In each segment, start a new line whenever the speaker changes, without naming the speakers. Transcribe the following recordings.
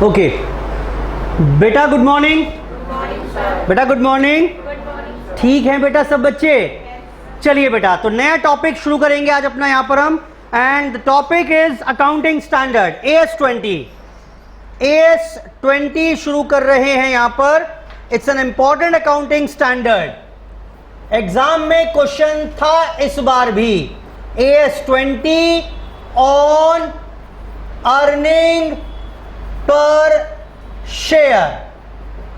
Okay बेटा good morning. बेटा good morning. ठीक है बेटा सब बच्चे। चलिए बेटा, तो नया टॉपिक शुरू करेंगे आज अपना यहां पर हम, and the topic is accounting standard AS20। AS20 शुरू कर रहे हैं यहां पर। It's an important accounting standard. Exam में क्वेश्चन था इस बार भी। AS20 on earning per share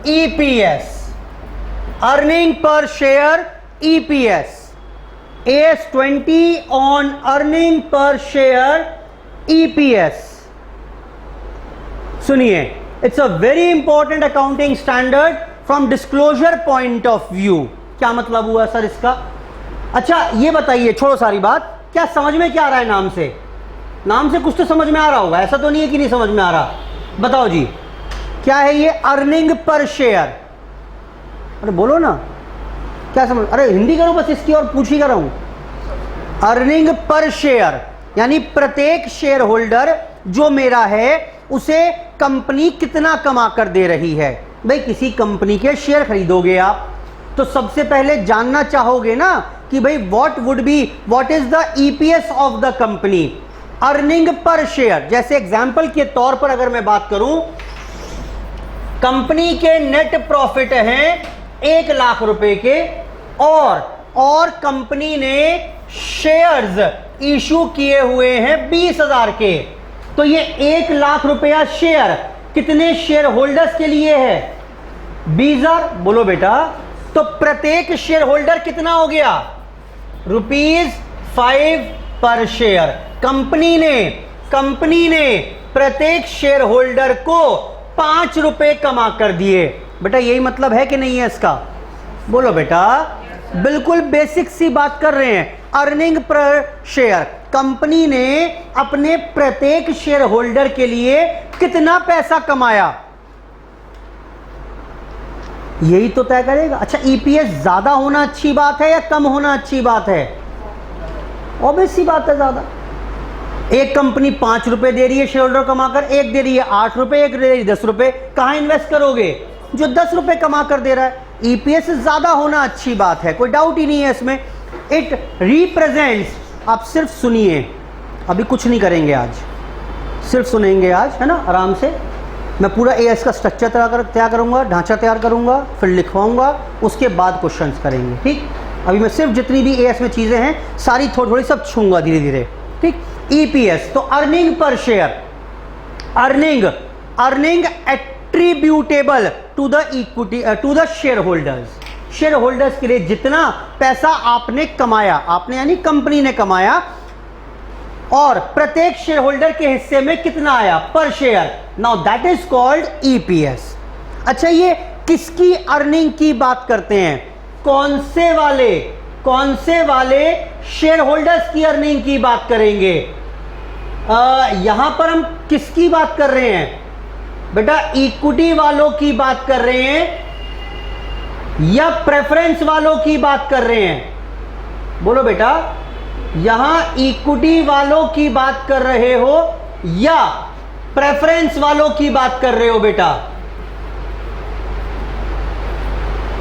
EPS, earning per share EPS। AS20 on earning per share EPS। सुनिए, it's a very important accounting standard from disclosure point of view. क्या मतलब हुआ sir इसका? अच्छा ये बताइए, छोड़ो सारी बात, क्या समझ में क्या आ रहा है नाम से? नाम से कुछ तो समझ में आ रहा होगा, ऐसा तो नहीं है कि नहीं समझ में आ रहा। बताओ जी, क्या है ये अर्निंग पर शेयर? अरे बोलो ना, क्या समझ? अरे हिंदी करो बस इसकी, और पूछ ही कर रहा हूं। अर्निंग पर शेयर यानी प्रत्येक शेयर होल्डर जो मेरा है उसे कंपनी कितना कमा कर दे रही है। भाई किसी कंपनी के शेयर खरीदोगे आप तो सबसे पहले जानना चाहोगे ना कि भाई what is the EPS of the company, earning per share. जैसे एग्जांपल के तौर पर अगर मैं बात करूं, कंपनी के नेट प्रॉफिट हैं 1 लाख रुपए के, और कंपनी ने शेयर्स इशू किए हुए हैं 20,000 के। तो ये 1 लाख रुपया शेयर कितने शेयर होल्डर्स के लिए है? 20,000। बोलो बेटा, तो प्रत्येक शेयर होल्डर कितना हो गया? ₹5 पर शेयर। कंपनी ने प्रत्येक शेयर होल्डर को 5 रुपए कमा कर दिए। बेटा यही मतलब है कि नहीं है इसका? बोलो बेटा, बिल्कुल बेसिक सी बात कर रहे हैं। अर्निंग पर शेयर, कंपनी ने अपने प्रत्येक शेयर होल्डर के लिए कितना पैसा कमाया, यही तो तय करेगा। अच्छा EPS ज्यादा होना अच्छी बात है या कम होना अच्छी बात है? ऑब्वियस सी बात है ज्यादा। एक कंपनी 5 रुपए दे रही है शेयर होल्डर कमाकर, एक दे रही है 8 रुपए, एक दे रही है 10 रुपए। कहां इन्वेस्ट करोगे? जो 10 रुपए कमा कर दे रहा है। EPS ज्यादा होना अच्छी बात है, कोई डाउट ही नहीं है इसमें। इट रिप्रेजेंट्स, आप सिर्फ सुनिए, अभी कुछ नहीं करेंगे आज, सिर्फ सुनेंगे आज, है ना, आराम से। मैं पूरा AS का स्ट्रक्चर तैयार करूंगा, ढांचा तैयार करूंगा, फिर लिखवाऊंगा, उसके बाद क्वेश्चंस करेंगे। ठीक, अभी मैं सिर्फ जितनी भी AS में चीजें हैं सारी थोड़ी थोड़ी सब छूंगा धीरे धीरे। ठीक, EPS तो earning per share, earning attributable to the equity to the share holders. Share holders के लिए जितना पैसा आपने कमाया, आपने यानी कंपनी ने कमाया, और प्रत्येक शेयर होल्डर के हिस्से में कितना आया पर share. Now that is called EPS। अच्छा ये किसकी अर्निंग की बात करते हैं? कौन से वाले शेयर होल्डर्स की अर्निंग की बात करेंगे? यहां पर हम किसकी बात कर रहे हैं बेटा? इक्विटी वालों की बात कर रहे हैं या प्रेफरेंस वालों की बात कर रहे हैं? बोलो बेटा, यहां इक्विटी वालों की बात कर रहे हो या प्रेफरेंस वालों की बात कर रहे हो बेटा?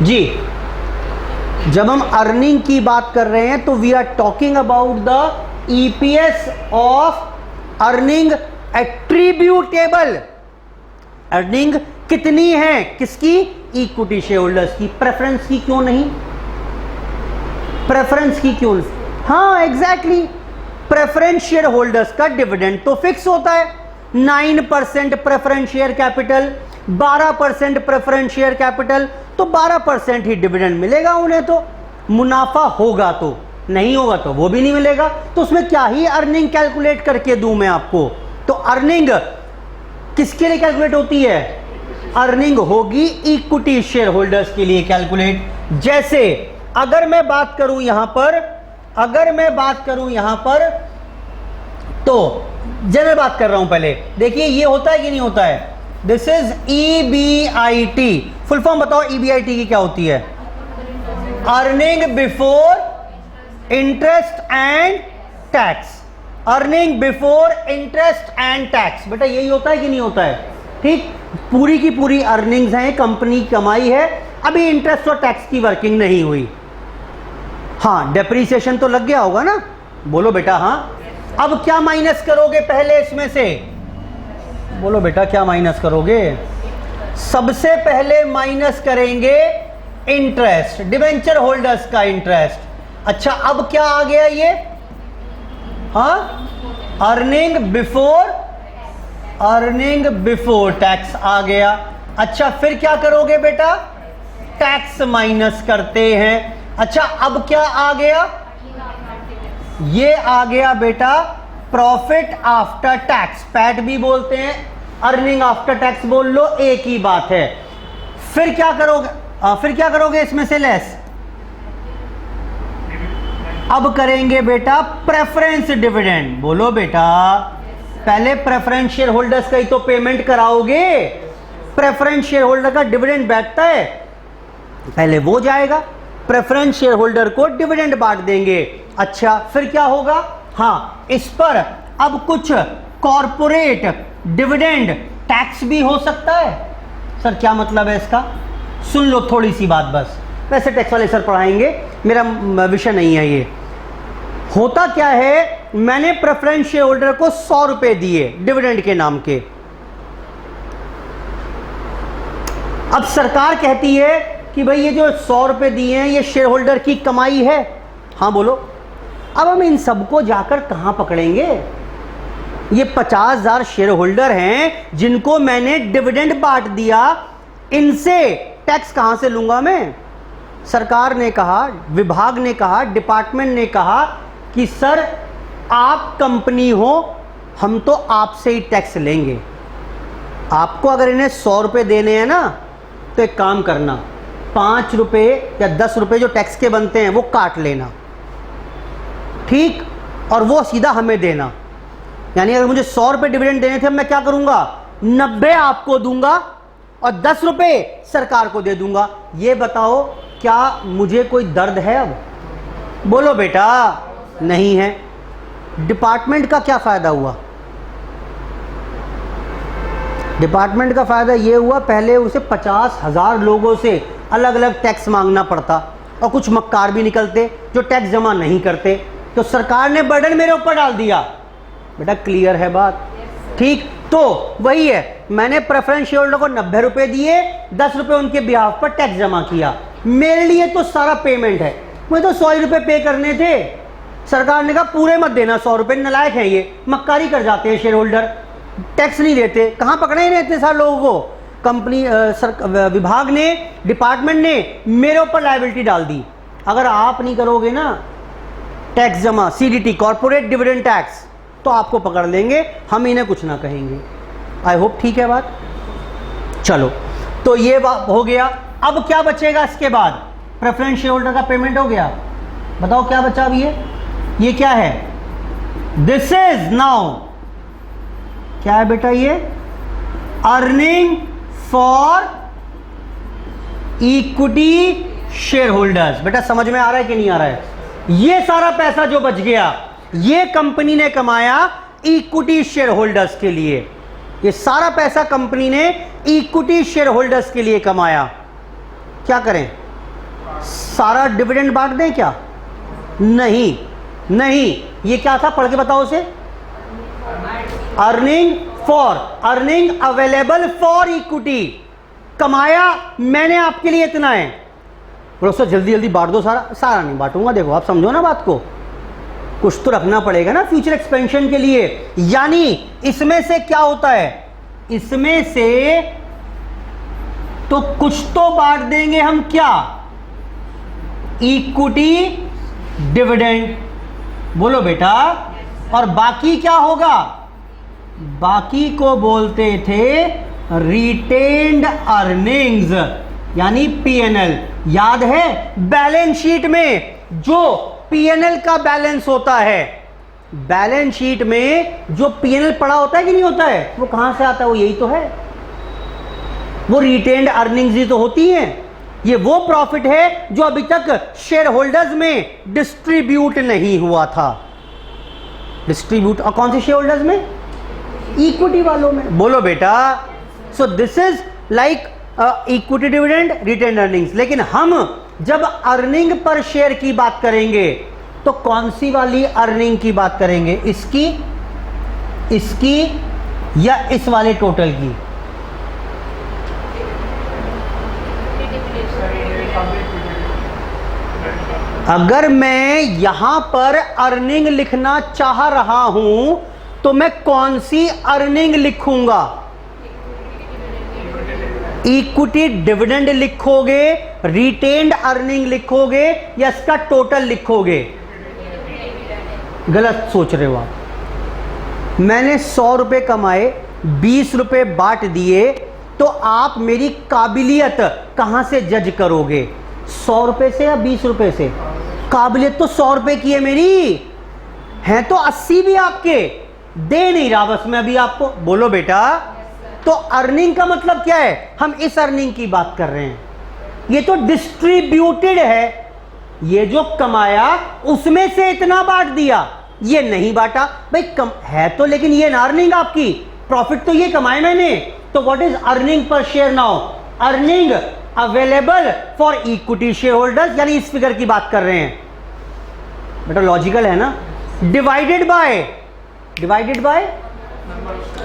जी, जब हम अर्निंग की बात कर रहे हैं तो we are talking about the EPS of earning attributable. Earning कितनी है? किसकी? इक्विटी शेयर होल्डर्स की। प्रेफरेंस की क्यों नहीं? प्रेफरेंस की क्यों? हाँ एग्जैक्टली, प्रेफरेंस शेयर होल्डर्स का डिविडेंड तो फिक्स होता है। 9% preference share capital, 12% preference share capital, तो 12% ही डिविडेंड मिलेगा उन्हें। तो मुनाफा होगा तो, नहीं होगा तो वो भी नहीं मिलेगा। तो उसमें क्या ही अर्निंग कैलकुलेट करके दूं मैं आपको? तो अर्निंग किसके लिए कैलकुलेट होती है? अर्निंग होगी इक्विटी शेयर होल्डर्स के लिए कैलकुलेट। जैसे अगर मैं बात करूं यहां पर, तो जनरल बात कर रहा हूं पहले। देखिए ये होता है कि नहीं होता है? This is EBIT। Full form बताओ EBIT की क्या होती है? Earning before interest and tax. Earning before interest and tax. बेटा यही होता है कि नहीं होता है? ठीक, पूरी की पूरी अर्निंग्स हैं, कंपनी कमाई है, अभी इंटरेस्ट और टैक्स की वर्किंग नहीं हुई। हाँ, डेप्रीसिएशन तो लग गया होगा ना? बोलो बेटा हाँ। अब क्या माइनस करोगे पहले इसमें से? बोलो बेटा क्या माइनस करोगे? सबसे पहले माइनस करेंगे इंटरेस्ट, डिवेंचर होल्डर्स का इंटरेस्ट। अच्छा, अब क्या आ गया ये? हाँ, अर्निंग बिफोर टैक्स आ गया। अच्छा, फिर क्या करोगे बेटा? टैक्स माइनस करते हैं। अच्छा, अब क्या आ गया? ये आ गया बेटा प्रॉफिट आफ्टर टैक्स, पैट भी बोलते हैं, अर्निंग आफ्टर टैक्स बोल लो, एक ही बात है। फिर क्या करोगे इसमें से लेस? अब करेंगे बेटा प्रेफरेंस डिविडेंड। बोलो बेटा, पहले प्रेफरेंस शेयर होल्डर्स का ही तो पेमेंट कराओगे। प्रेफरेंस शेयर होल्डर का डिविडेंड बैठता है, पहले वो जाएगा, प्रेफरेंस शेयर होल्डर को डिविडेंड बांट देंगे। अच्छा, फिर क्या होगा? हाँ, इस पर अब कुछ कॉर्पोरेट डिविडेंड टैक्स भी हो सकता है। सर क्या मतलब है इसका? सुन लो थोड़ी सी बात बस, वैसे टैक्स वाले सर पढ़ाएंगे, मेरा विषय नहीं है ये। होता क्या है, मैंने प्रेफरेंस शेयर होल्डर को 100 रुपए दिए डिविडेंड के नाम के। अब सरकार कहती है कि भाई ये जो 100 रुपए दिए हैं ये शेयर होल्डर की कमाई है। हाँ बोलो, अब हम इन सबको जाकर कहां पकड़ेंगे? ये 50,000 शेयर होल्डर हैं जिनको मैंने डिविडेंड बांट दिया, इनसे टैक्स कहां से लूंगा मैं? सरकार ने कहा, विभाग ने कहा, डिपार्टमेंट ने कहा कि सर आप कंपनी हो, हम तो आपसे ही टैक्स लेंगे। आपको अगर इन्हें 100 रुपए देने हैं ना, तो एक काम करना, 5 रुपए या 10 रुपए जो टैक्स के बनते हैं वो काट लेना, ठीक, और वो सीधा हमें देना। यानी अगर मुझे 100 रुपए डिविडेंड देने थे, मैं क्या करूंगा? 90 आपको दूंगा और 10 रुपए सरकार को दे दूंगा। ये बताओ क्या मुझे कोई दर्द है अब? बोलो बेटा नहीं है। डिपार्टमेंट का क्या फायदा हुआ? डिपार्टमेंट का फायदा ये हुआ, पहले उसे 50,000 लोगों से अलग अलग टैक्स मांगना पड़ता और कुछ मक्कार भी निकलते जो टैक्स जमा नहीं करते, तो सरकार ने बर्डन मेरे ऊपर डाल दिया। बेटा क्लियर है बात? ठीक, तो वही है, मैंने प्रेफरेंस शेयर होल्डर को 90 रुपए दिए, 10 रुपए उनके बिहाफ पर टैक्स जमा किया। मेरे लिए तो सारा पेमेंट है, मुझे तो 100 रुपए पे करने थे। सरकार ने कहा पूरे मत देना 100 रुपए, नालायक है ये, मक्कारी कर जाते हैं शेयर होल्डर, टैक्स नहीं देते। कहां पकड़े इन्हें इतने सारे लोगों को? कंपनी विभाग ने, डिपार्टमेंट ने मेरे ऊपर लायबिलिटी डाल दी। अगर आप नहीं करोगे ना टैक्स जमा, सीडीटी कॉर्पोरेट डिविडेंड टैक्स, तो आपको पकड़ लेंगे, हम इन्हें कुछ ना कहेंगे। आई होप ठीक है बात। चलो, तो ये बात हो गया। अब क्या बचेगा इसके बाद? प्रेफरेंस शेयर होल्डर का पेमेंट हो गया, बताओ क्या बचा अभी? ये क्या है? दिस इज नाउ, क्या है बेटा ये? Earning for equity share holders. बेटा समझ में आ रहा है कि नहीं आ रहा है? ये सारा पैसा जो बच गया ये कंपनी ने कमाया इक्विटी शेयर होल्डर्स के लिए। ये सारा पैसा कंपनी ने इक्विटी शेयर होल्डर्स के लिए कमाया। क्या करें? सारा डिविडेंड बांट दें क्या? नहीं नहीं, ये क्या था? पढ़ के बताओ उसे। Earning available for equity. कमाया मैंने आपके लिए इतना है, प्रोसेस जल्दी जल्दी बांट दो। सारा नहीं बांटूंगा। देखो आप समझो ना बात को, कुछ तो रखना पड़ेगा ना फ्यूचर एक्सपेंशन के लिए। यानी इसमें से क्या होता है? इसमें से तो कुछ तो बांट देंगे हम, क्या? Equity dividend. बोलो बेटा। और बाकी क्या होगा? बाकी को बोलते थे रिटेन्ड अर्निंग्स, यानी पीएनएल। याद है बैलेंस शीट में जो पीएनएल का बैलेंस होता है, बैलेंस शीट में जो पीएनएल पड़ा होता है कि नहीं होता है, वो कहां से आता है? वो यही तो है, वो रिटेन्ड अर्निंग्स ही तो होती हैं। ये वो प्रॉफिट है जो अभी तक शेयर होल्डर्स में डिस्ट्रीब्यूट नहीं हुआ था। डिस्ट्रीब्यूट, और कौन से शेयर होल्डर्स में? इक्विटी वालों में। बोलो बेटा। So this is like equity dividend, retain earnings. लेकिन हम जब अर्निंग पर शेयर की बात करेंगे तो कौन सी वाली अर्निंग की बात करेंगे? इसकी, इसकी या इस वाले टोटल की? अगर मैं यहां पर अर्निंग लिखना चाह रहा हूं तो मैं कौन सी अर्निंग लिखूंगा? इक्विटी डिविडेंड लिखोगे, रिटेन्ड अर्निंग लिखोगे, या इसका टोटल लिखोगे? गलत सोच रहे हो आप। मैंने 100 रुपए कमाए, 20 रुपए बांट दिए, तो आप मेरी काबिलियत कहां से जज करोगे? 100 रुपए से या 20 रुपए से? काबिलियत तो 100 रुपए की है मेरी, है तो 80 भी आपके, दे नहीं रहा बस मैं अभी आपको। बोलो बेटा। तो अर्निंग का मतलब क्या है? हम इस अर्निंग की बात कर रहे हैं। ये तो डिस्ट्रीब्यूटेड है, ये जो कमाया उसमें से इतना बांट दिया, ये नहीं बांटा भाई। कम है तो, लेकिन ये ना अर्निंग आपकी, प्रॉफिट तो ये कमाए मैंने। तो what is earning per share now? Earning available for equity share holders, यानी इस फिगर की बात कर रहे हैं बेटा। लॉजिकल है ना? Divided by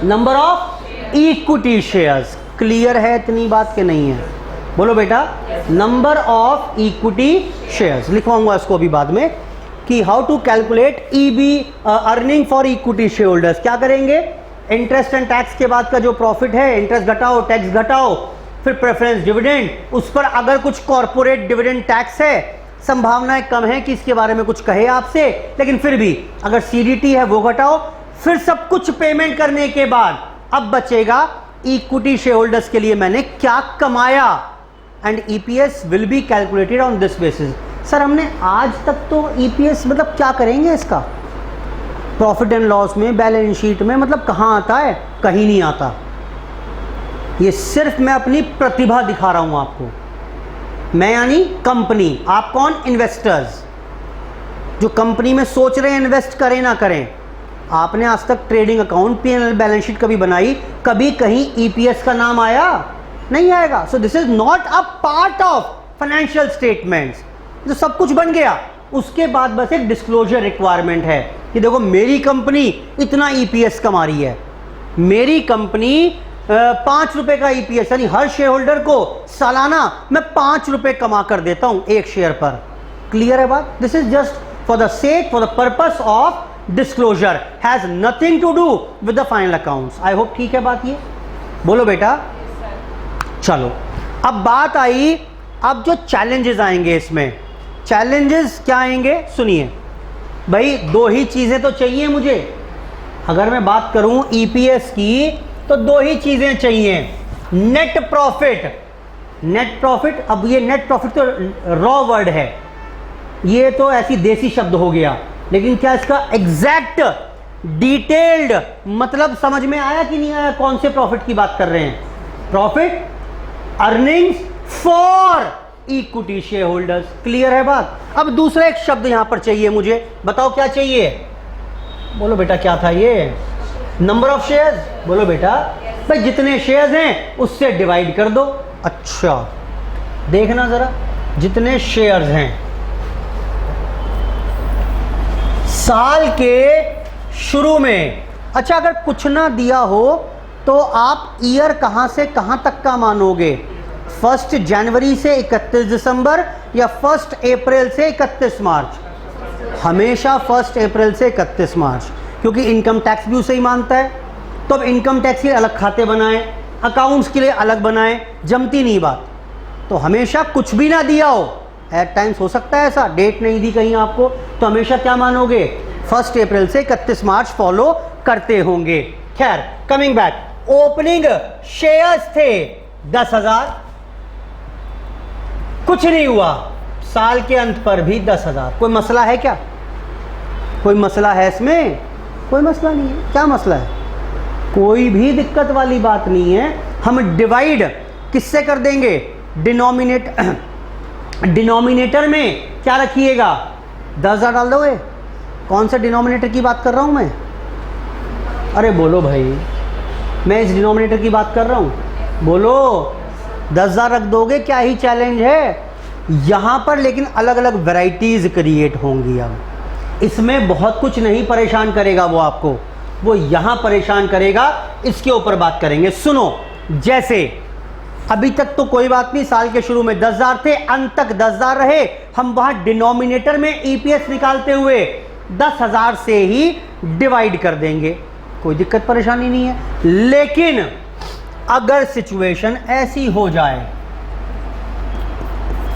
number of equity shares. Clear है इतनी बात के नहीं है? बोलो बेटा। नंबर ऑफ इक्विटी शेयर्स लिखवाऊंगा इसको अभी बाद में, कि how to calculate EB earning for equity share holders. क्या करेंगे? इंटरेस्ट एंड टैक्स के बाद का जो प्रॉफिट है, इंटरेस्ट घटाओ, टैक्स घटाओ, फिर प्रेफरेंस डिविडेंड, उस पर अगर कुछ कॉर्पोरेट डिविडेंड टैक्स है, संभावनाएं कम है कि इसके बारे में कुछ कहे आपसे, लेकिन फिर भी अगर सीडीटी है वो घटाओ, फिर सब कुछ पेमेंट करने के बाद अब बचेगा इक्विटी शेयर होल्डर्स के लिए मैंने क्या कमाया, and EPS will be calculated on this basis. Sir हमने आज तक तो ईपीएस मतलब क्या करेंगे इसका? प्रॉफिट एंड लॉस में, बैलेंस शीट में, मतलब कहां आता है? कहीं नहीं आता। ये सिर्फ मैं अपनी प्रतिभा दिखा रहा हूं आपको। मैं यानी कंपनी, आप कौन? इन्वेस्टर्स, जो कंपनी में सोच रहे हैं इन्वेस्ट करें ना करें। आपने आज तक trading account, PNL, balance sheet कभी बनाई? कभी कहीं ईपीएस का नाम आया? नहीं आएगा। सो this is not a part of financial statements. जो सब कुछ बन गया उसके बाद बस एक डिस्क्लोजर रिक्वायरमेंट है कि देखो मेरी कंपनी इतना ईपीएस कमा रही है, मेरी कंपनी 5 रुपए का ईपीएस, यानी हर शेयर होल्डर को सालाना मैं 5 रुपए कमा कर देता हूं एक शेयर पर। क्लियर है बात? This is just for the sake, for the purpose of disclosure, has nothing to do with the final accounts. I hope ठीक है बात ये? बोलो बेटा। चलो अब बात आई, अब जो चैलेंजेस आएंगे इसमें, चैलेंजेस क्या आएंगे सुनिए भाई। दो ही चीजें तो चाहिए मुझे, अगर मैं बात करूं ईपीएस की तो दो ही चीजें चाहिए, नेट प्रॉफिट। नेट प्रॉफिट, अब ये नेट प्रॉफिट तो रॉ वर्ड है, ये तो ऐसी देसी शब्द हो गया, लेकिन क्या इसका एग्जैक्ट डिटेल्ड मतलब समझ में आया कि नहीं आया? कौन से प्रॉफिट की बात कर रहे हैं? Profit earnings for equity share holders. Clear है बात? अब दूसरा एक शब्द यहां पर चाहिए मुझे, बताओ क्या चाहिए? बोलो बेटा क्या था ये? Number of shares. बोलो बेटा। भाई जितने शेयर्स हैं उससे डिवाइड कर दो। अच्छा देखना जरा, जितने शेयर्स हैं साल के शुरू में, अच्छा अगर कुछ ना दिया हो तो आप ईयर कहां से कहां तक का मानोगे? 1 जनवरी से 31 दिसंबर या 1 अप्रैल से 31 मार्च? हमेशा 1 अप्रैल से 31 मार्च, क्योंकि इनकम टैक्स भी उसे ही मानता है। तो अब इनकम टैक्स के लिए अलग खाते बनाएं, अकाउंट्स के लिए अलग बनाएं, जमती नहीं बात। तो हमेशा कुछ भी ना दिया हो, एट टाइम्स हो सकता है ऐसा, डेट नहीं दी कहीं आपको, तो हमेशा क्या मानोगे? 1 अप्रैल से 31 मार्च फॉलो करते होंगे। खैर कमिंग बैक, ओपनिंग शेयर्स थे 10,000, कुछ नहीं हुआ, साल के अंत पर भी 10,000। कोई मसला है क्या? कोई मसला है इसमें? कोई मसला नहीं है। क्या मसला है? कोई भी दिक्कत वाली बात नहीं है। हम डिवाइड किससे कर देंगे? डिनोमिनेटर में क्या रखिएगा? 10,000 डाल दोगे? कौन सा डिनोमिनेटर की बात कर रहा हूँ मैं? अरे बोलो भाई, मैं इस डिनोमिनेटर की बात कर रहा हूँ, बोलो। 10,000 रख दोगे, क्या ही चैलेंज है यहाँ पर, लेकिन अलग अलग वैरायटीज क्रिएट होंगी। अब इसमें बहुत कुछ नहीं परेशान करेगा वो आपको, वो यहाँ परेशान करेगा, इसके ऊपर बात करेंगे। सुनो, जैसे अभी तक तो कोई बात नहीं, साल के शुरू में 10,000 थे, अंत तक 10,000 रहे, हम वहां डिनोमिनेटर में ईपीएस निकालते हुए 10,000 से ही डिवाइड कर देंगे, कोई दिक्कत परेशानी नहीं है। लेकिन अगर सिचुएशन ऐसी हो जाए,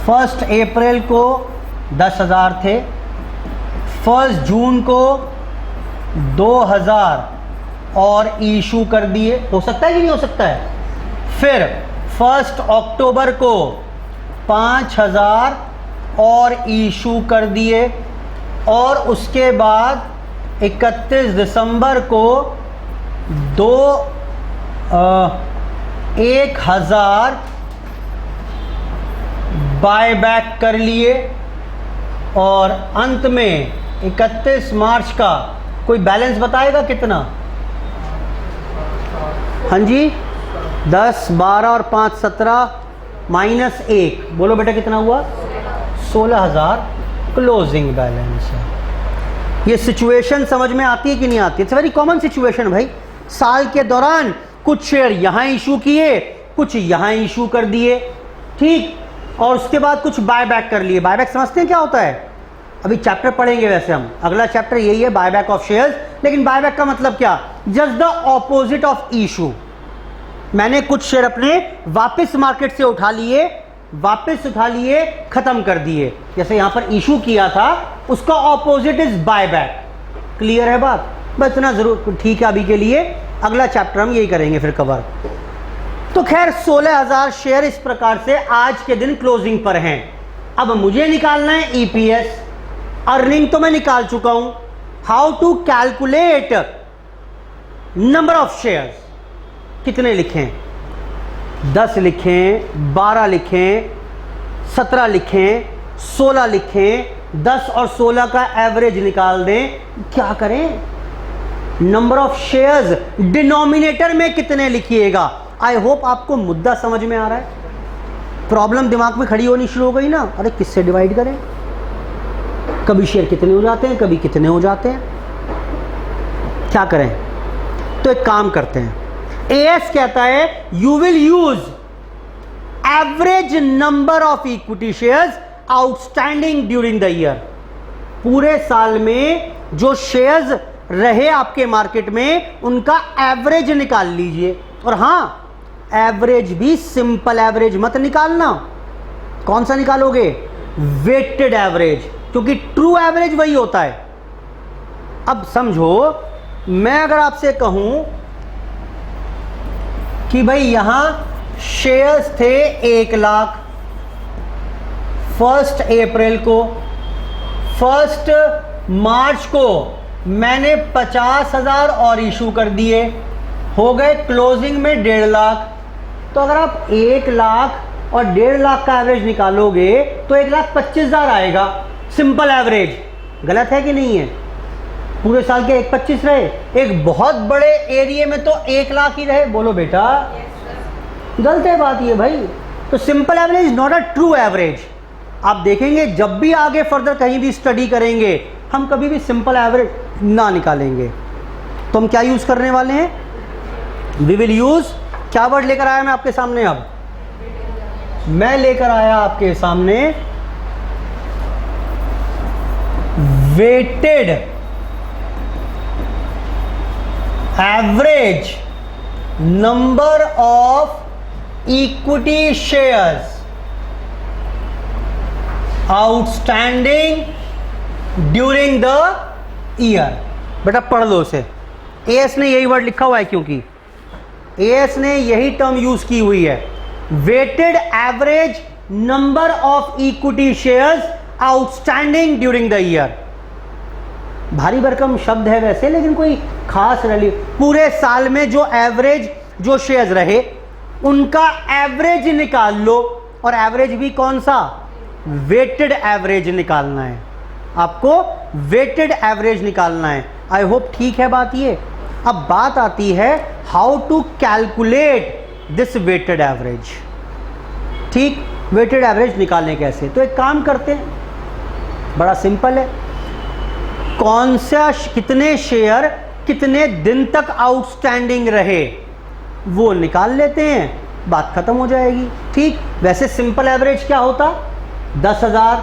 1 अप्रैल को 10,000 थे, 1 जून को 2,000 और इशू कर दिए, हो सकता है कि नहीं हो सकता है? फिर 1 अक्टूबर को 5,000 और इशू कर दिए, और उसके बाद 31 दिसंबर को 1,000 बायबैक कर लिए, और अंत में 31 मार्च का कोई बैलेंस बताएगा कितना? हाँ जी, 10, 12 और 5 17 माइनस 1, बोलो बेटा कितना हुआ? 16,000 क्लोजिंग बैलेंस है। ये सिचुएशन समझ में आती है कि नहीं आती? इट्स वेरी कॉमन सिचुएशन भाई। साल के दौरान कुछ शेयर यहां इशू किए, कुछ यहां इशू कर दिए, ठीक, और उसके बाद कुछ बायबैक कर लिए। बायबैक समझते हैं क्या होता है? अभी चैप्टर पढ़ेंगे, वैसे हम अगला चैप्टर यही है, बायबैक ऑफ शेयर्स। लेकिन बायबैक का मतलब क्या? Just the opposite of issue. मैंने कुछ शेयर अपने वापस मार्केट से उठा लिए, खत्म कर दिए, जैसे यहां पर इशू किया था, उसका ऑपोजिट इज बायबैक। क्लियर है बात? बस इतना जरूर, ठीक है। अभी के लिए अगला चैप्टर हम यही करेंगे फिर कवर। तो खैर 16,000 शेयर इस प्रकार से आज के दिन क्लोजिंग पर हैं। अब मुझे निकालना है ईपीएस, अर्निंग तो मैं निकाल चुका हूं। How to calculate number of shares? कितने लिखें? 10 लिखें, 12 लिखें, 17 लिखें, 16 लिखें, 10 और 16 का एवरेज निकाल दें, क्या करें? नंबर ऑफ शेयर्स डिनोमिनेटर में कितने लिखिएगा? आई होप आपको मुद्दा समझ में आ रहा है। प्रॉब्लम दिमाग में खड़ी होनी शुरू हो गई ना, अरे किससे डिवाइड करें? कभी शेयर कितने हो जाते हैं, कभी कितने हो जाते हैं, क्या करें? तो एक काम करते हैं, एएस कहता है you will use average number of equity shares outstanding during the year. पूरे साल में जो शेयर्स रहे आपके मार्केट में, उनका एवरेज निकाल लीजिए। और हां, एवरेज भी सिंपल एवरेज मत निकालना। कौन सा निकालोगे? वेटेड एवरेज, क्योंकि ट्रू एवरेज वही होता है। अब समझो, मैं अगर आपसे कहूं कि भाई यहां शेयर्स थे 1 लाख 1 अप्रैल को, 1 मार्च को मैंने 50,000 और इशू कर दिए, हो गए क्लोजिंग में 1.5 लाख। तो अगर आप 1 लाख और 1.5 लाख का एवरेज निकालोगे तो 1,25,000 आएगा, सिंपल एवरेज। गलत है कि नहीं है? पूरे साल के 1,25,000 रहे, एक बहुत बड़े एरिया में तो 1 लाख ही रहे, बोलो बेटा। गलत है बात ये भाई। तो simple average not a true average. आप देखेंगे जब भी आगे फर्दर कहीं भी स्टडी करेंगे, हम कभी भी सिंपल एवरेज ना निकालेंगे। तो हम क्या यूज करने वाले हैं? वी विल यूज, क्या वर्ड लेकर आया मैं आपके सामने? अब मैं लेकर आया आपके सामने weighted average number of equity shares outstanding during the year. बेटा पढ़ लो उसे। एएस ने यही वर्ड लिखा हुआ है, क्योंकि एएस ने यही टर्म यूज की हुई है, weighted average number of equity shares outstanding during the year. भारी भरकम शब्द है वैसे, लेकिन कोई खास रैली। पूरे साल में जो एवरेज जो शेयर्स रहे, उनका एवरेज निकाल लो, और एवरेज भी कौन सा? वेटेड एवरेज निकालना है। आपको वेटेड एवरेज निकालना है। आई होप ठीक है बात ये। अब बात आती है how to calculate this weighted average. ठीक, वेटेड एवरेज निकालने कैसे, तो एक काम करते हैं, बड़ा सिंपल है। कौन सा कितने शेयर कितने दिन तक आउटस्टैंडिंग रहे वो निकाल लेते हैं, बात खत्म हो जाएगी। ठीक, वैसे सिंपल एवरेज क्या होता, 10,000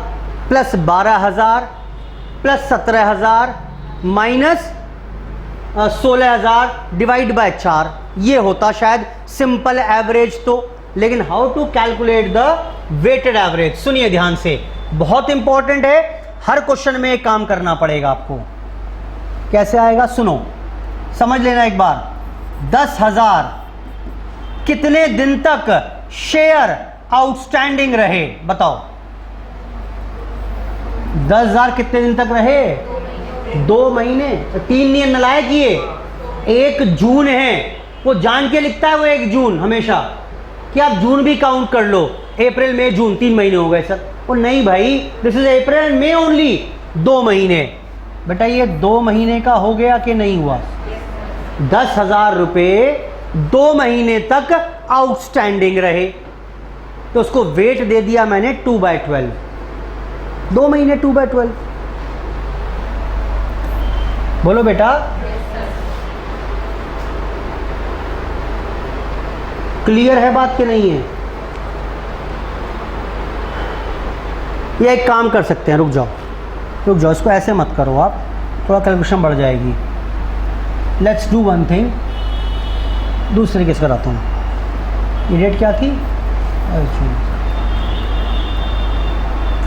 plus 12,000 plus 17,000 minus 16,000 divide by 4, ये होता शायद सिंपल एवरेज। तो लेकिन how to calculate the weighted average, सुनिए ध्यान से, बहुत इंपॉर्टेंट है। हर क्वेश्चन में एक काम करना पड़ेगा आपको। कैसे आएगा, सुनो, समझ लेना एक बार। 10,000 कितने दिन तक शेयर आउटस्टैंडिंग रहे, बताओ। 10,000 कितने दिन तक रहे, 2 महीने। 3 नियम नलायक किए, 1 जून है, वो जान के लिखता है वो 1 जून हमेशा, कि आप जून भी काउंट कर लो, अप्रैल मई जून 3 महीने हो गए सर। वो नहीं भाई, this is April and May only, 2 महीने। बेटा ये 2 महीने का हो गया कि नहीं हुआ? 10,000 रुपये 2 महीने तक आउटस्टैंडिंग रहे, तो उसको वेट दे दिया मैंने 2/12। 2 महीने 2/12। बोलो बेटा, क्लियर है बात कि नहीं है? ये एक काम कर सकते हैं, रुक जाओ, इसको ऐसे मत करो आप, थोड़ा कैलकुलेशन बढ़ जाएगी। लेट्स डू वन थिंग, दूसरे केस कराता हूँ। ये डेट क्या थी,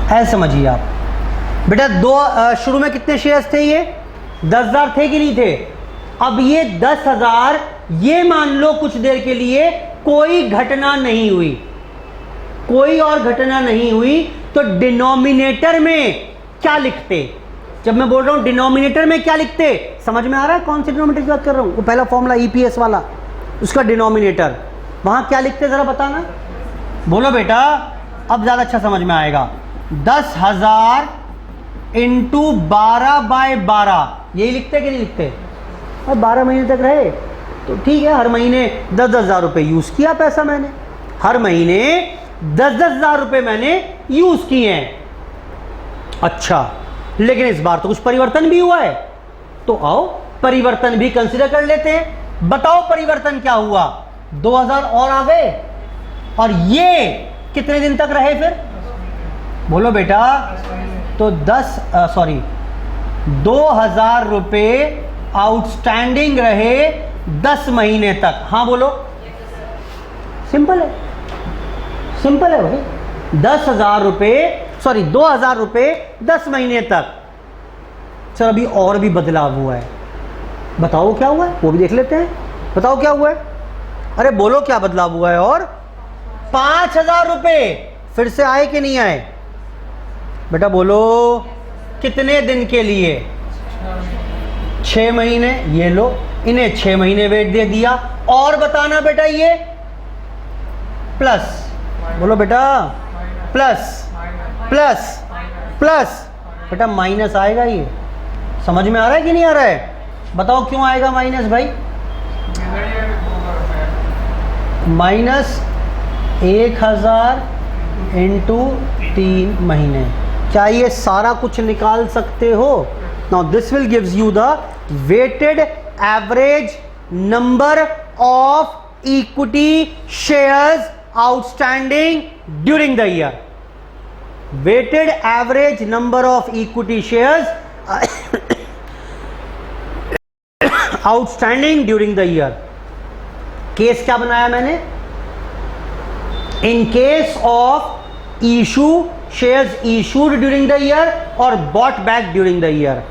ऐसे समझिए आप बेटा। शुरू में कितने शेयर्स थे, ये 10,000 थे कि नहीं थे? अब ये 10,000, ये मान लो कुछ देर के लिए कोई घटना नहीं हुई, कोई और घटना नहीं हुई, तो डिनोमिनेटर में क्या लिखते? जब मैं बोल रहा हूं डिनोमिनेटर में क्या लिखते, समझ में आ रहा है कौन से डिनोमिनेटर की बात कर रहा हूं? वो पहला फॉर्मूला ईपीएस वाला, उसका डिनोमिनेटर, वहां क्या लिखते जरा बताना। बोलो बेटा, अब ज्यादा अच्छा समझ में आएगा। 10,000 इंटू 12/12, यही लिखते कि नहीं लिखते? और 12 महीने तक रहे तो ठीक है, हर महीने 10,000 रुपये यूज किया पैसा मैंने, हर महीने 10,000 रुपये मैंने यूज किए हैं। अच्छा, लेकिन इस बार तो कुछ परिवर्तन भी हुआ है, तो आओ परिवर्तन भी कंसीडर कर लेते हैं। बताओ परिवर्तन क्या हुआ? 2,000 और आ गए, और ये कितने दिन तक रहे फिर? बोलो बेटा, तो 2,000 रुपये आउटस्टैंडिंग रहे 10 महीने तक। हाँ बोलो, सिंपल है, सिंपल है भाई। 10,000 रुपये 2,000 रुपये 10 महीने तक। सर अभी और भी बदलाव हुआ है, बताओ क्या हुआ है, वो भी देख लेते हैं। बताओ क्या हुआ है? अरे बोलो क्या बदलाव हुआ है? और 5,000 रुपये फिर से आए कि नहीं आए? बेटा बोलो, कितने दिन के लिए? 6 महीने। ये लो, इन्हें 6 महीने वेट दे दिया। और बताना बेटा, ये प्लस, बोलो बेटा, प्लस प्लस प्लस, बेटा माइनस आएगा। ये समझ में आ रहा है कि नहीं आ रहा है? बताओ क्यों आएगा माइनस भाई? माइनस 1,000 इंटू 3 महीने। क्या ये सारा कुछ निकाल सकते हो? Now this will gives you the weighted average number of equity shares outstanding during the year. Weighted average number of equity shares outstanding during the year. Case क्या बनाया मैंने? In case of issue shares issued during the year और bought back during the year.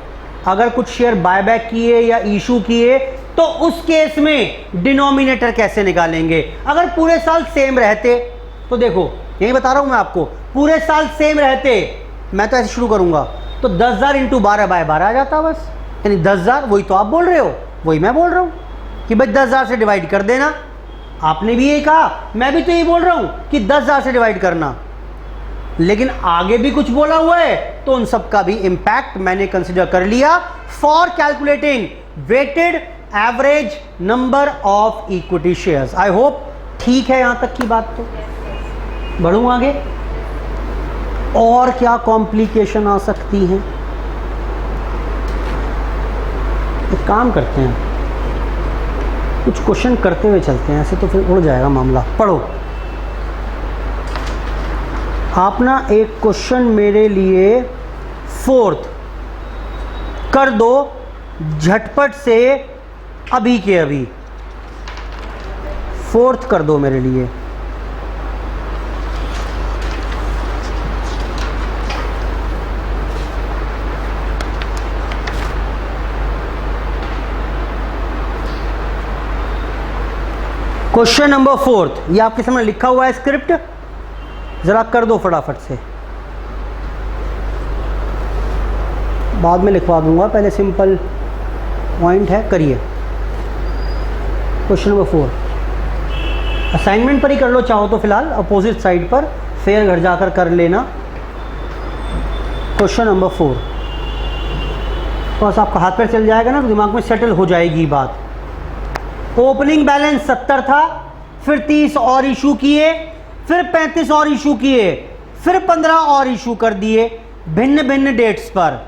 अगर कुछ share buy back किए या issue किए तो उस केस में डिनोमिनेटर कैसे निकालेंगे? अगर पूरे साल सेम रहते तो देखो, यही बता रहा हूं मैं आपको, पूरे साल सेम रहते, मैं तो ऐसे शुरू करूंगा, तो 10,000 इंटू 12/12 आ जाता बस। यानी 10,000, वही तो आप बोल रहे हो, वही मैं बोल रहा हूं कि भाई 10,000 से डिवाइड कर देना। आपने भी ये कहा, मैं भी तो ये बोल रहा हूं कि 10,000 से डिवाइड करना। लेकिन आगे भी कुछ बोला हुआ है तो उन सब का भी इंपैक्ट मैंने कंसिडर कर लिया for calculating weighted average number of equity shares. I hope ठीक है यहां तक की बात। तो बढ़ूं आगे, और क्या कॉम्प्लिकेशन आ सकती हैं? एक काम करते हैं, कुछ क्वेश्चन करते हुए चलते हैं, ऐसे तो फिर उड़ जाएगा मामला। पढ़ो आप ना, एक क्वेश्चन मेरे लिए फोर्थ कर दो झटपट से, अभी के अभी फोर्थ कर दो मेरे लिए। क्वेश्चन नंबर फोर्थ, ये आपके सामने लिखा हुआ है स्क्रिप्ट, जरा कर दो फटाफट से। बाद में लिखवा दूंगा, पहले सिंपल पॉइंट है, करिए। क्वेश्चन नंबर 4 असाइनमेंट पर ही कर लो चाहो तो फिलहाल, अपोजिट साइड पर, फिर घर जाकर कर लेना। क्वेश्चन नंबर 4 बस आपका हाथ पैर चल जाएगा ना तो दिमाग में सेटल हो जाएगी बात। ओपनिंग बैलेंस 70 था, फिर 30 और इशू किए, फिर 35 और इशू किए, फिर 15 और इशू कर दिए भिन्न भिन्न डेट्स पर।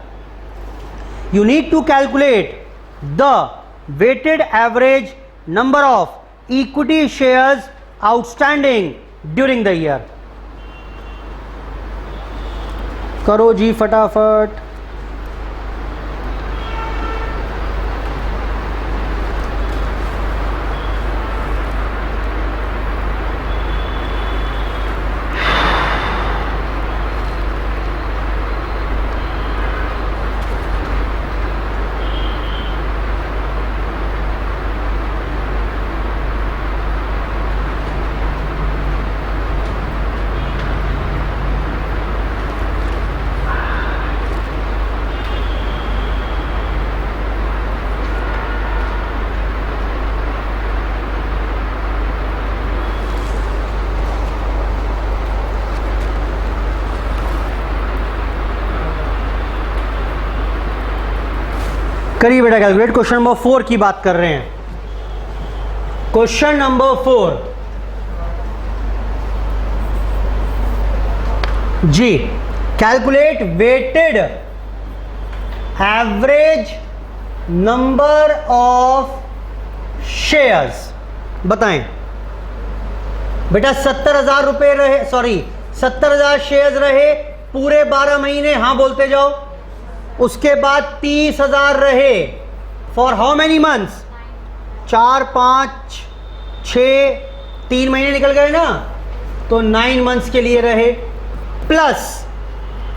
You need to calculate the weighted average number of equity shares outstanding during the year. करो जी फटाफट। करिए बेटा कैलकुलेट। क्वेश्चन नंबर 4 की बात कर रहे हैं। क्वेश्चन नंबर 4 जी, calculate weighted average number of shares. बताएं बेटा, 70,000 रुपए रहे, सॉरी 70,000 शेयर्स रहे पूरे 12 महीने, हाँ बोलते जाओ। उसके बाद 30,000 रहे फॉर हाउ मेनी मंथ्स? 4, 5, 6, 3 महीने निकल गए ना, तो 9 मंथ्स के लिए रहे। प्लस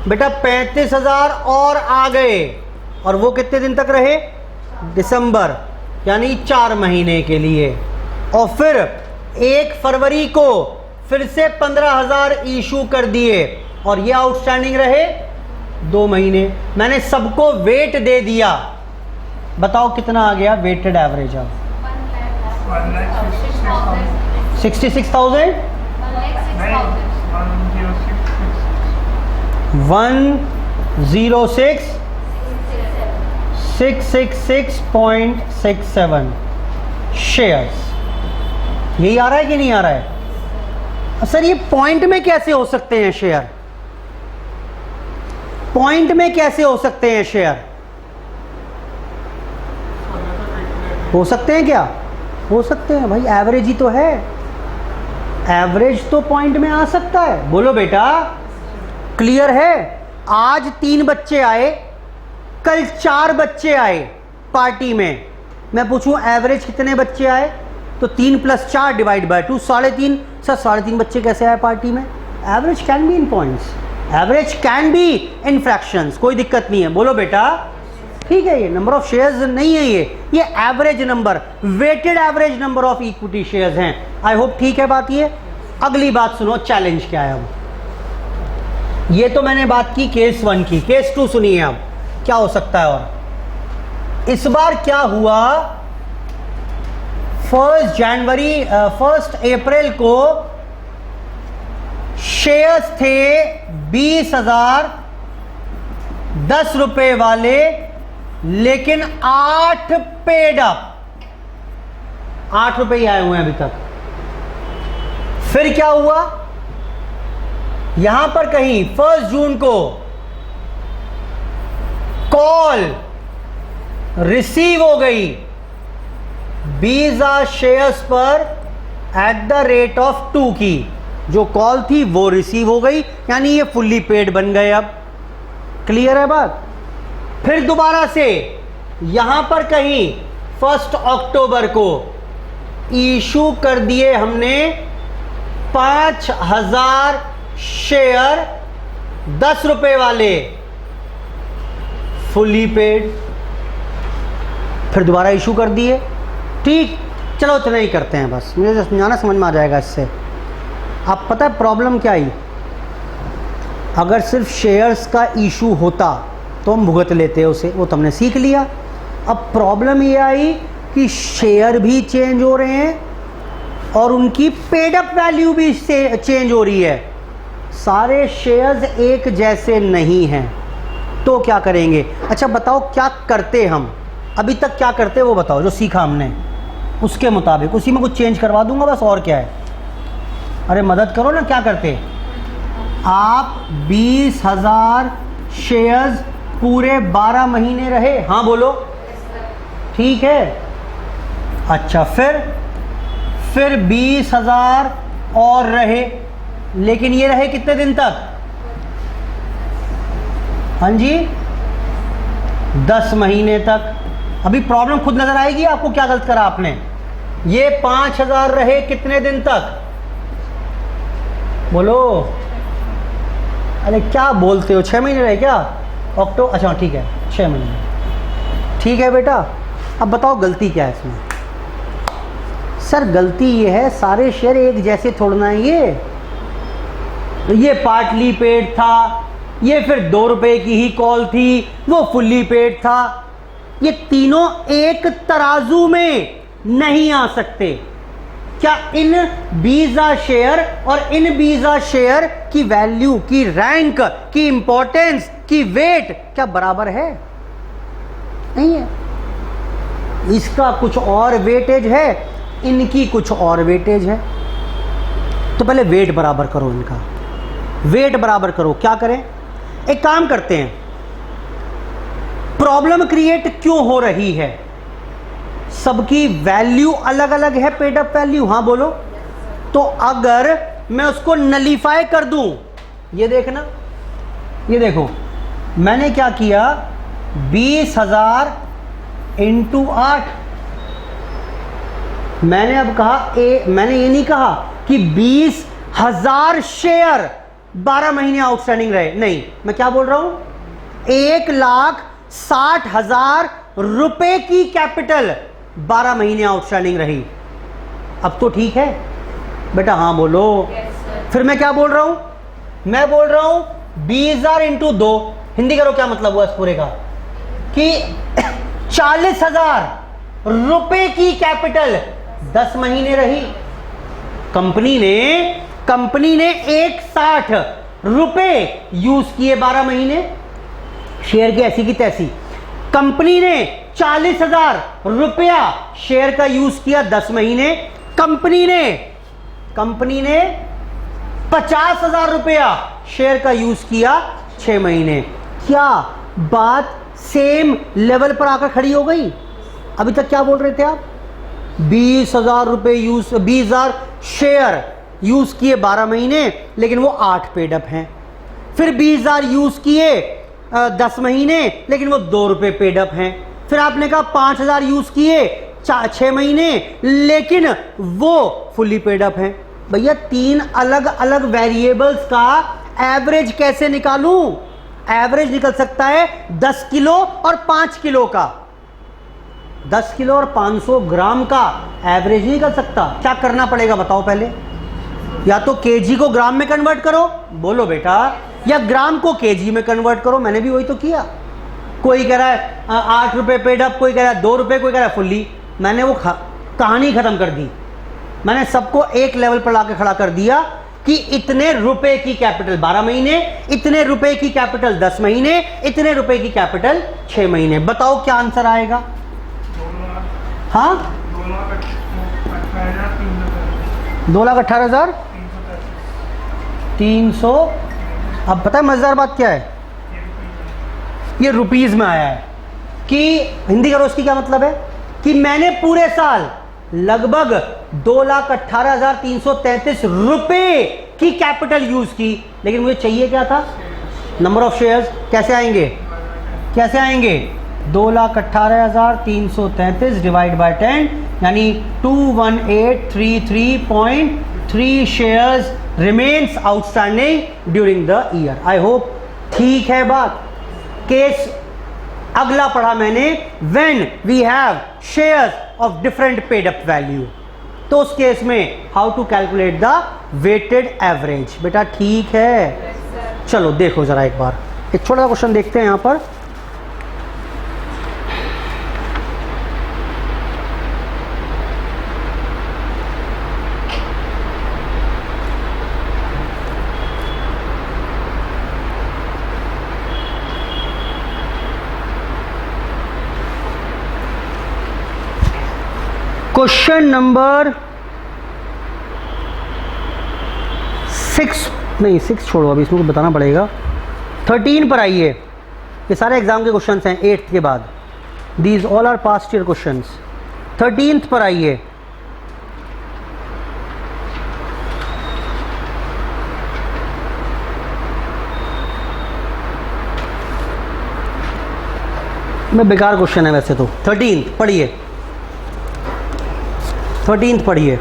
बेटा 35,000 और आ गए, और वो कितने दिन तक रहे? दिसंबर, यानी 4 महीने के लिए। और फिर 1 फरवरी को फिर से 15,000 इशू कर दिए, और ये आउटस्टैंडिंग रहे 2 महीने। मैंने सबको वेट दे दिया, बताओ कितना आ गया वेटेड एवरेज? अब 66,000 666.67 शेयर्स। यही आ रहा है कि नहीं आ रहा है? सर ये पॉइंट में कैसे हो सकते हैं शेयर? पॉइंट में कैसे हो सकते हैं शेयर? हो सकते हैं क्या? हो सकते हैं भाई, एवरेज ही तो है। एवरेज तो पॉइंट में आ सकता है। बोलो बेटा, क्लियर है? आज 3 बच्चे आए, कल 4 बच्चे आए पार्टी में, मैं पूछूं एवरेज कितने बच्चे आए? तो 3 + 4 डिवाइड बाय 2, 3.5। सर 3.5 बच्चे कैसे आए पार्टी में? Average can be in points, average can be in fractions, कोई दिक्कत नहीं है। बोलो बेटा, ठीक है। ये नंबर ऑफ शेयर्स नहीं है, ये average number, weighted average number of equity shares हैं। आई होप ठीक है बात। ये अगली बात सुनो, चैलेंज क्या है। अब ये तो मैंने बात की केस 1 की, केस 2 सुनिए अब क्या हो सकता है। और इस बार क्या हुआ, 1 अप्रैल को शेयर्स थे 20,000 ₹10 वाले, लेकिन 8 पेड अप, ₹8 ही आए हुए हैं अभी तक। फिर क्या हुआ, यहां पर कहीं 1 जून को कॉल रिसीव हो गई 20,000 शेयर्स पर @2 की, जो कॉल थी वो रिसीव हो गई, यानी ये फुल्ली पेड बन गए। अब क्लियर है बात। फिर दोबारा से यहां पर कहीं 1 अक्टूबर को इशू कर दिए हमने 5,000 शेयर ₹10 वाले, फुली पेड। फिर दोबारा इशू कर दिए। ठीक, चलो इतना ही करते हैं बस, मुझे समझाना समझ में आ जाएगा इससे। अब पता है प्रॉब्लम क्या आई, अगर सिर्फ शेयर्स का इशू होता तो हम भुगत लेते उसे, वो तो हमने सीख लिया। अब प्रॉब्लम ये आई कि शेयर भी चेंज हो रहे हैं और उनकी पेड अप वैल्यू भी चेंज हो रही है। सारे शेयर्स एक जैसे नहीं हैं, तो क्या करेंगे? अच्छा बताओ क्या करते हम, अभी तक क्या करते वो बताओ, जो सीखा हमने उसके मुताबिक, उसी में कुछ चेंज करवा दूंगा बस, और क्या है। अरे मदद करो ना, क्या करते आप? 20,000 शेयर्स पूरे 12 महीने रहे, हाँ बोलो, ठीक है। अच्छा फिर 20,000 और रहे, लेकिन ये रहे कितने दिन तक? हाँ जी, 10 महीने तक। अभी प्रॉब्लम खुद नजर आएगी आपको, क्या गलत करा आपने। ये 5,000 रहे कितने दिन तक? बोलो, अरे क्या बोलते हो, 6 महीने रहे क्या? अक्टूबर, अच्छा ठीक है 6 महीने, ठीक है बेटा। अब बताओ गलती क्या है इसमें? सर गलती ये है, सारे शेयर एक जैसे थोड़ना है। ये पार्टली पेड था, ये फिर ₹2 की ही कॉल थी, वो फुल्ली पेड था। ये तीनों एक तराजू में नहीं आ सकते। क्या इन 20,000 शेयर और इन 20,000 शेयर की वैल्यू, की रैंक, की इंपॉर्टेंस, की वेट क्या बराबर है? नहीं है। इसका कुछ और वेटेज है, इनकी कुछ और वेटेज है। तो पहले वेट बराबर करो, इनका वेट बराबर करो। क्या करें? एक काम करते हैं, प्रॉब्लम क्रिएट क्यों हो रही है? सबकी वैल्यू अलग अलग है, पेड अप वैल्यू, हाँ बोलो। तो अगर मैं उसको नलीफाई कर दूं, ये देखना, ये देखो मैंने क्या किया, 20,000 × 8। मैंने अब कहा मैंने ये नहीं कहा कि 20,000 शेयर 12 महीने आउटस्टैंडिंग रहे, नहीं, मैं क्या बोल रहा हूं, 1,60,000 रुपए की कैपिटल 12 महीने आउटस्टैंडिंग रही। अब तो ठीक है बेटा, हाँ बोलो। फिर मैं क्या बोल रहा हूं, मैं बोल रहा हूं 20,000 × 2, हिंदी करो क्या मतलब हुआ इस पूरे का, कि 40,000 रुपए की कैपिटल 10 महीने रही। कंपनी ने 1,60 रुपए यूज किए 12 महीने, शेयर की ऐसी की तैसी। कंपनी ने 40,000 रुपया शेयर का यूज किया 10 महीने। कंपनी ने 50,000 रुपया शेयर का यूज किया 6 महीने। क्या बात सेम लेवल पर आकर खड़ी हो गई? अभी तक क्या बोल रहे थे आप? 20,000 रुपए 20,000 शेयर यूज किए 12 महीने, लेकिन वो 8 पेड अप हैं। फिर 20,000 यूज किए 10 महीने, लेकिन वो ₹2 पेड अप हैं। फिर आपने कहा 5,000 यूज किए 6 महीने, लेकिन वो फुली पेड अप हैं। भैया 3 अलग अलग वेरिएबल्स का एवरेज कैसे निकालूं? एवरेज निकल सकता है 10 किलो और 5 किलो का, 10 किलो और 500 ग्राम का एवरेज नहीं निकल सकता। क्या करना पड़ेगा बताओ पहले? या तो केजी को ग्राम में कन्वर्ट करो, बोलो बेटा, या ग्राम को केजी में कन्वर्ट करो। मैंने भी वही तो किया। कोई कह रहा है 8 रुपए पेड अप, कोई कह रहा है 2 रुपए, कोई कह रहा है फुल्ली। मैंने वो कहानी खत्म कर दी। मैंने सबको एक लेवल पर लाकर खड़ा कर दिया कि कि इतने रुपए की कैपिटल 12 महीने, इतने रुपए की कैपिटल 10 महीने, इतने रुपए की कैपिटल 6 महीने। बताओ क्या आंसर आएगा? हाँ, 2,18,300। अब पता है मजेदार बात क्या है? ये रुपीज में आया है कि हिंदी करो, इसकी क्या मतलब है कि मैंने पूरे साल लगभग 2,18,333 रुपए की कैपिटल यूज की, लेकिन मुझे चाहिए क्या था? Number of shares. कैसे आएंगे? कैसे आएंगे? 2,18,333 डिवाइड बाय 10, यानी 21833.3 shares remains outstanding during the year. I hope ठीक है बात। केस अगला पढ़ा मैंने, when we have shares of different paid up value, तो उस केस में how to calculate the weighted average. बेटा ठीक है, चलो देखो जरा एक बार, एक छोटा सा क्वेश्चन देखते हैं यहां पर। क्वेश्चन नंबर 6, नहीं 6 छोड़ो, अभी इसमें बताना पड़ेगा। 13 पर आइए, ये सारे एग्जाम के क्वेश्चंस हैं 8th के बाद, these all are past year questions. 13th पर आइए, मैं बेकार क्वेश्चन है वैसे तो। 13th पढ़िए, 13th पढ़िए।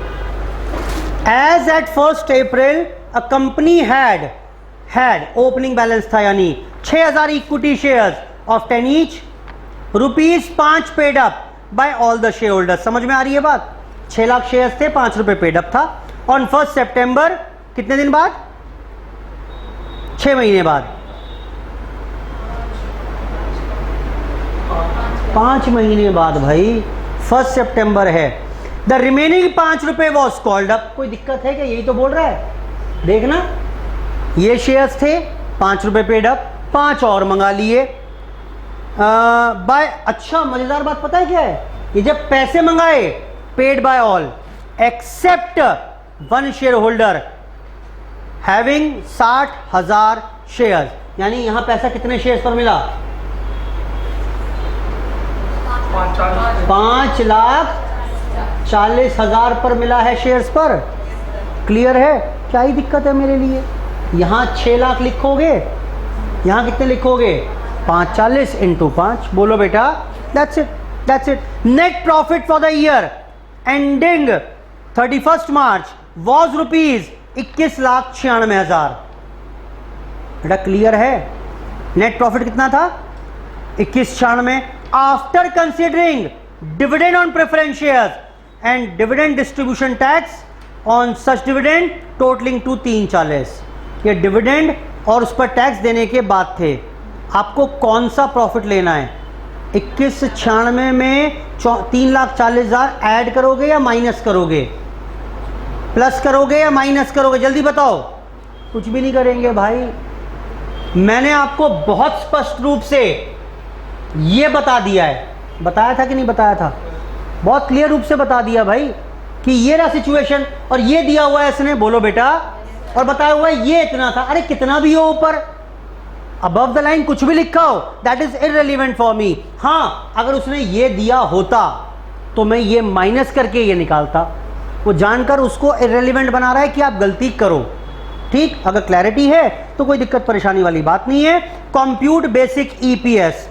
As at 1st April a company had opening balance था, यानी 6,000 equity shares of 10 each, ₹5 paid up by all the share holders. समझ में आ रही है बात? 6 लाख शेयर्स थे, 5 रुपए पेड अप था। ऑन 1st September, कितने दिन बाद? 6 महीने बाद, 5 महीने बाद भाई, 1st September है। द रिमेनिंग 5 रुपए वॉज कॉल्ड अप। कोई दिक्कत है क्या? यही तो बोल रहा है, देखना, ये शेयर्स थे, 5 रुपए पेड अप, 5 और मंगा लिए बाय। अच्छा मजेदार बात पता है क्या है? ये जब पैसे मंगाए, paid by all except 1 share holder having 60,000 shares, यानी यहां पैसा कितने शेयर्स पर मिला? 5,40,000 पर मिला है शेयर्स पर। क्लियर है? क्या ही दिक्कत है मेरे लिए? यहां 6 लाख लिखोगे, यहां कितने लिखोगे? 540 इंटू 5। बोलो बेटा, that's it, that's it. Net profit for the year ending 31st March was ₹21,96,000। बेटा क्लियर है? नेट प्रॉफिट कितना था? 21,96,000। After considering dividend on preference shares and dividend distribution tax on such dividend totaling to 340। ये dividend और उस पर tax देने के बाद थे। आपको कौन सा प्रॉफिट लेना है? 21,96,000 में 3,40,000 ऐड करोगे या माइनस करोगे? प्लस करोगे या माइनस करोगे? जल्दी बताओ। कुछ भी नहीं करेंगे भाई। मैंने आपको बहुत स्पष्ट रूप से ये बता दिया है, बताया था कि नहीं बताया था? बहुत क्लियर रूप से बता दिया भाई कि ये रहा सिचुएशन और ये दिया हुआ है इसने। बोलो बेटा। और बताया हुआ है ये इतना था। अरे कितना भी हो ऊपर, अबव द लाइन कुछ भी लिखा हो, that is irrelevant for me. हाँ, अगर उसने ये दिया होता तो मैं ये माइनस करके ये निकालता। वो जानकर उसको इररिलेवेंट बना रहा है कि आप गलती करो। ठीक, अगर क्लैरिटी है तो कोई दिक्कत परेशानी वाली बात नहीं है। Compute basic EPS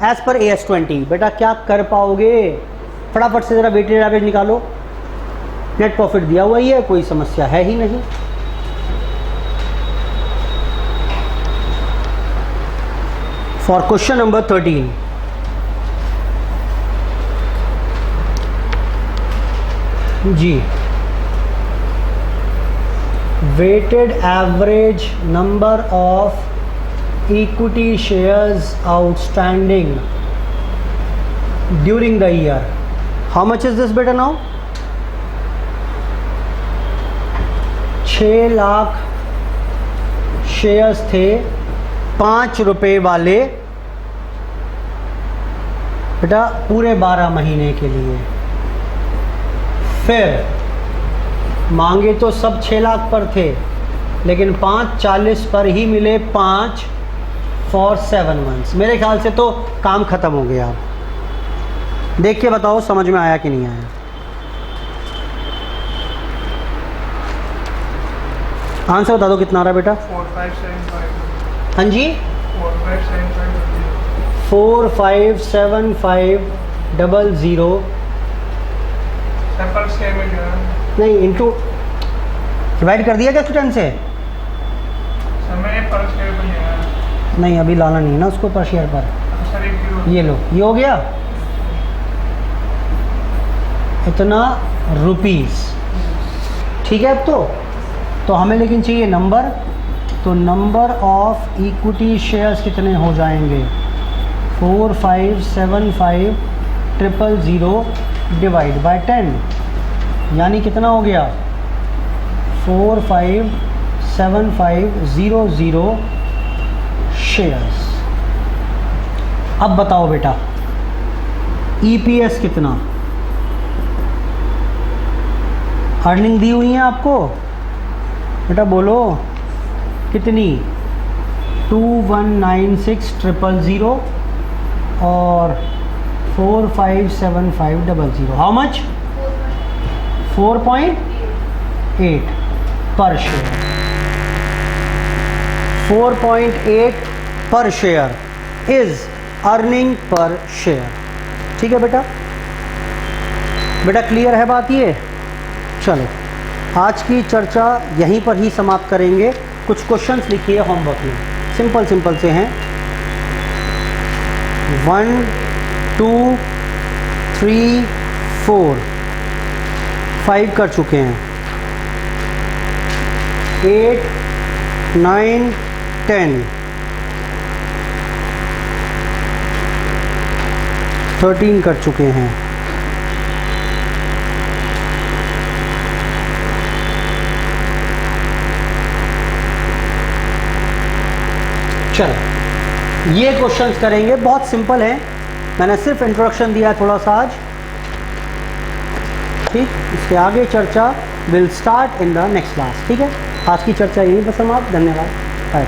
as per AS20। बेटा क्या कर पाओगे? फटाफट से जरा वेटेड एवरेज निकालो। नेट प्रॉफिट दिया हुआ ही है, कोई समस्या है ही नहीं। फॉर क्वेश्चन नंबर 13, जी, weighted average number of equity shares outstanding during the year. How much is this beta now? 6 lakh shares थे 5 रुपए वाले बेटा पूरे 12 महीने के लिए। फिर मांगे तो सब 6 लाख पर थे, लेकिन 540 पर ही मिले 5 फॉर 7 मंथ्स। मेरे ख्याल से तो काम ख़त्म हो गया। देख के बताओ समझ में आया कि नहीं आया। आंसर बता दो कितना आ रहा है बेटा।
4575।
हाँ जी
4575।
457500
पर शेयर में जो है
नहीं इंटू डिवाइड कर दिया क्या स्टूडेंट से?
समय पर शेयर में जो है
नहीं अभी लाना नहीं है ना उसको पर शेयर पर।
सर एक किलो
ये लो ये हो गया इतना रुपीस। ठीक है। अब तो हमें लेकिन चाहिए नंबर। तो नंबर ऑफ इक्विटी शेयर्स कितने हो जाएंगे? 4575000 डिवाइड बाय 10 यानी कितना हो गया? 4575000 शेयर्स। अब बताओ बेटा ईपीएस कितना? अर्निंग दी हुई है आपको बेटा, बोलो कितनी? 2196000 और 4575000। How much? 4.8 पर शेयर। 4.8 पर share is earning per share. ठीक है बेटा। बेटा क्लियर है बात ये? चलो आज की चर्चा यहीं पर ही समाप्त करेंगे। कुछ क्वेश्चंस लिखिए होमवर्क में, सिंपल सिंपल से हैं। 1 2 3 4 5 कर चुके हैं। 8 9 10 13 कर चुके हैं। चलो ये क्वेश्चंस करेंगे, बहुत सिंपल है। मैंने सिर्फ इंट्रोडक्शन दिया थोड़ा सा आज। ठीक, इसके आगे चर्चा will start in the next class. ठीक है, आज की चर्चा यहीं पर समाप्त। धन्यवाद। बाय।